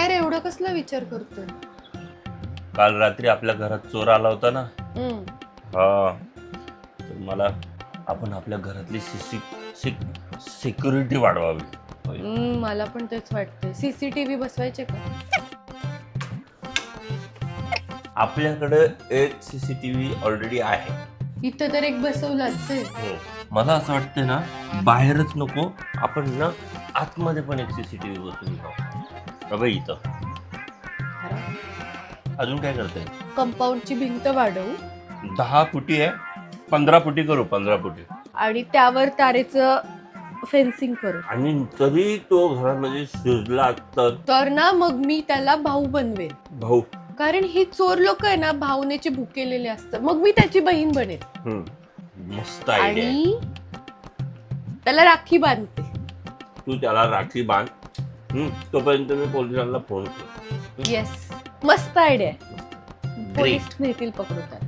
काय रे एवढं कसला विचार करतोय? काल रात्री आपल्या घरात चोर आला होता ना. हा, तर मला आपण आपल्या घरातली सिक्युरिटी वाढवावी. मला पण तेच वाटतंय. सीसीटीव्ही बसवायचे का? आपल्याकडे एक सीसीटीव्ही ऑलरेडी आहे. इथं तर एक बसवलाच आहे. मला असं वाटतं ना, बाहेरच नको, आपण ना आतमध्ये पण एक सीसीटीव्ही बसवून घेऊ. बाबा इथं अजून काय करते? कंपाऊंडची भिंत वाढवू 10 फुटी आहे, 15 फुटी करू, 15 फुटी. आणि त्यावर तारेचं फेन्सिंग करू. आणि तरी तो घरामध्ये शिरला तर ना मग मी त्याला भाऊ बनवेल. भाऊ. कारण ही चोर लोक आहे ना भावनेचे भुकेलेले असतात. मग मी त्याची बहीण बनेल. मस्त आयडिया. आणि त्याला राखी बांधते. तू त्याला राखी बांध. तोपर्यंत मी पोलिसांना फोन करतो. येस, मस्त आयडिया आहे. पोलीस नेतील पकडू त्याला.